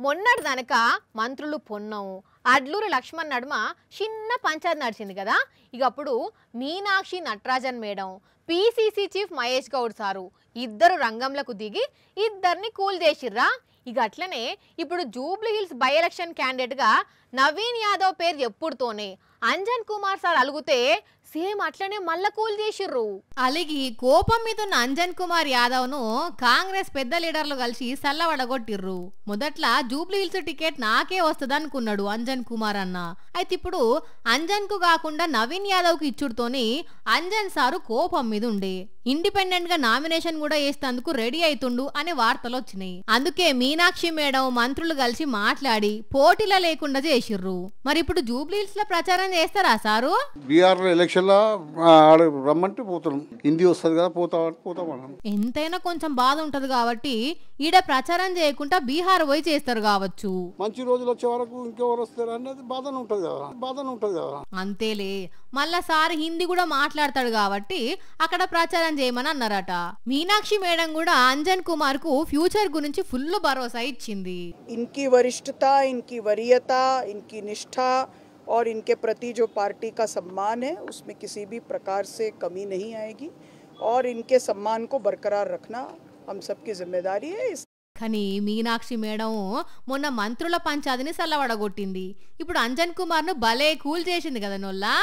మొన్నటిదనక మంత్రులు పొన్నం అడ్లూరి లక్ష్మణ్ నడుమ చిన్న పంచాయతీ నడిచింది కదా. ఇక అప్పుడు Meenakshi Natarajan madam PCC chief Mahesh Goud sir ఇద్దరు రంగంలోకి దిగి ఇద్దరిని కూల్ చేసిర్రా. ఇక అట్లనే ఇప్పుడు Jubilee hills by election candidate గా నవీన్ యాదవ్ పేరు ఎప్పుడుతోనే అంజన్ కుమార్ సార్ అలుగుతే సేమ్ అట్లనే మళ్ళా కూల్ చేసిర్రు. అలిగి కోపం మీద ఉన్న అంజన్ కుమార్ యాదవ్ ను కాంగ్రెస్ పెద్ద లీడర్లు కలిసి సల్లవడగొట్టిర్రు. మొదట్లా జూబ్లీ హిల్స్ టికెట్ నాకే వస్తుంది అనుకున్నాడు అంజన్ కుమార్ అన్న. అయితే ఇప్పుడు అంజన్ కు కాకుండా నవీన్ యాదవ్ కు ఇచ్చుడుతోని అంజన్ సారు కోపం మీద ఉండే ఇండిపెండెంట్ గా నామినేషన్ కూడా వేసేందుకు రెడీ అవుతుండు అనే వార్తలు వచ్చినాయి. అందుకే మీనాక్షి మేడం మంత్రులు కలిసి మాట్లాడి పోటీలా లేకుండా చేసిర్రు. మరి ఇప్పుడు జూబ్లీ హిల్స్ లో ప్రచారం చేస్తారా సారు? బీఆర్ ఎలక్షన్ లో రమ్మంటే పోతాం, హిందీ వస్తుంది కదా, పోతాం. ఎంతైనా కొంచెం బాధ ఉంటది కాబట్టి ఈడ ప్రచారం చేయకుండా బీహార్ పోయి చేస్తారు కావచ్చు. మంచి రోజులు వచ్చే వరకు ఇంకెవరు వస్తారు అనేది బాధన ఉంటది కదా. అంతేలే, మళ్ళా సార్ హిందీ కూడా మాట్లాడతాడు కాబట్టి అక్కడ ప్రచారం చేయమని అన్నారట. మీనాక్షి మేడం కూడా అంజన్ కుమార్ కు ఫ్యూచర్ గురించి ఫుల్ భరోసా ఇచ్చింది. इनकी वरिष्ठता, इनकी वरीयता, इनकी निष्ठा और इनके प्रति जो पार्टी का सम्मान है उसमें किसी भी प्रकार से कमी नहीं आएगी और इनके सम्मान को बरकरार रखना हम सबकी जिम्मेदारी है. కానీ మీనాక్షి మేడం మొన్న మంత్రుల పంచాయతీని సల్లవడగొట్టింది. ఇప్పుడు అంజన్ కుమార్ ను భలే కూల్ చేసింది కదా నొల్లా.